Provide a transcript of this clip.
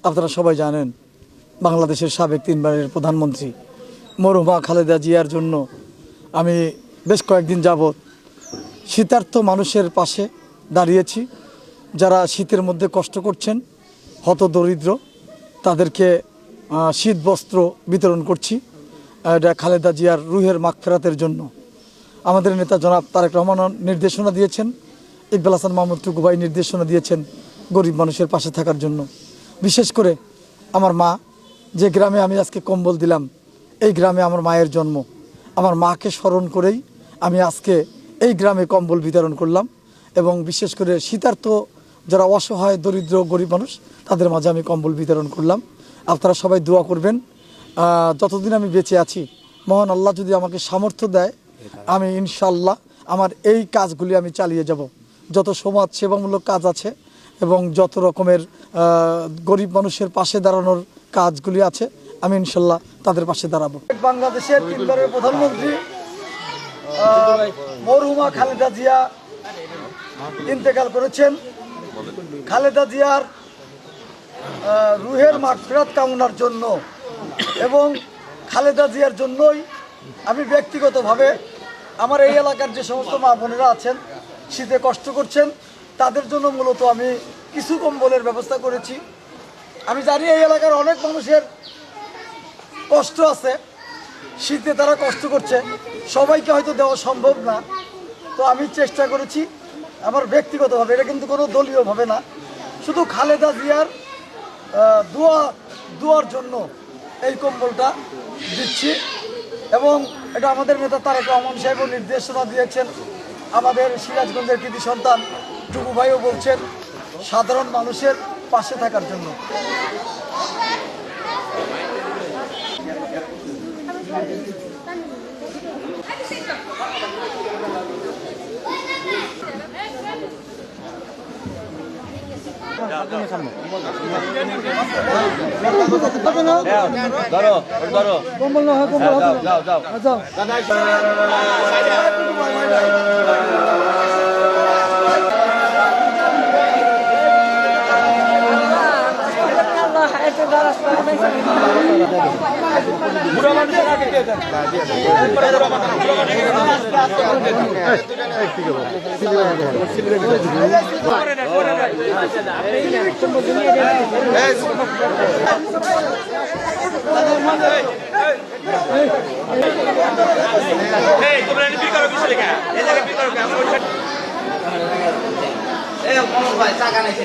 আপনারা সবাই জানেন বাংলাদেশের সাবেক 3বারের প্রধানমন্ত্রী মরহুমা খালেদা জিয়ার জন্য আমি বেশ কয়েকদিন যাবৎ শীতার্ত মানুষের পাশে দাঁড়িয়েছি। যারা শীতের মধ্যে কষ্ট করছেন, হতদরিদ্র, তাদেরকে শীত বস্ত্র বিতরণ করছি। এটা খালেদা জিয়ার রুহের মাগফিরাতের জন্য। আমাদের নেতা জনাব তারেক রহমান নির্দেশনা দিয়েছেন, ইকবাল হাসান মাহমুদ টুকু ভাই নির্দেশনা দিয়েছেন গরিব মানুষের পাশে থাকার জন্য। বিশেষ করে আমার মা, যে গ্রামে আমি আজকে কম্বল দিলাম, এই গ্রামে আমার মায়ের জন্ম। আমার মাকে স্মরণ করেই আমি আজকে এই গ্রামে কম্বল বিতরণ করলাম এবং বিশেষ করে শীতার্ত যারা অসহায় দরিদ্র গরিব মানুষ তাদের মাঝে আমি কম্বল বিতরণ করলাম। আপনারা সবাই দোয়া করবেন। যতদিন আমি বেঁচে আছি, মহান আল্লাহ যদি আমাকে সামর্থ্য দেয়, আমি ইনশাল্লাহ আমার এই কাজগুলি আমি চালিয়ে যাব। যত সমাজ সেবামূলক কাজ আছে এবং যত রকমের গরিব মানুষের পাশে দাঁড়ানোর কাজগুলি আছে, আমি ইনশাল্লাহ তাদের পাশে দাঁড়াবো। বাংলাদেশের 3বারের প্রধানমন্ত্রী মরহুমা খালেদা জিয়া ইন্তেকাল করেছেন। খালেদা জিয়ার রুহের মাগফিরাত কামনার জন্য এবং খালেদা জিয়ার জন্যই আমি ব্যক্তিগতভাবে আমার এই এলাকার যে সমস্ত মা বোনেরা আছেন, শীতে কষ্ট করছেন, তাদের জন্য মূলত আমি কিছু কম্বলের ব্যবস্থা করেছি। আমি জানি এই এলাকার অনেক মানুষের কষ্ট আছে, শীতে তারা কষ্ট করছে, সবাইকে হয়তো দেওয়া সম্ভব না। তো আমি চেষ্টা করেছি আমার ব্যক্তিগতভাবে, এটা কিন্তু কোনো দলীয়ভাবে না, শুধু খালেদা জিয়ার দোয়ার জন্য এই কম্বলটা দিচ্ছি। এবং এটা আমাদের নেতা তারেক রহমান সাহেবও নির্দেশনা দিয়েছেন। আমাদের সিরাজগঞ্জের কৃতি সন্তান টুকু ভাইও বলছেন সাধারণ মানুষের পাশে থাকার জন্য। ভাই টাকা নেই।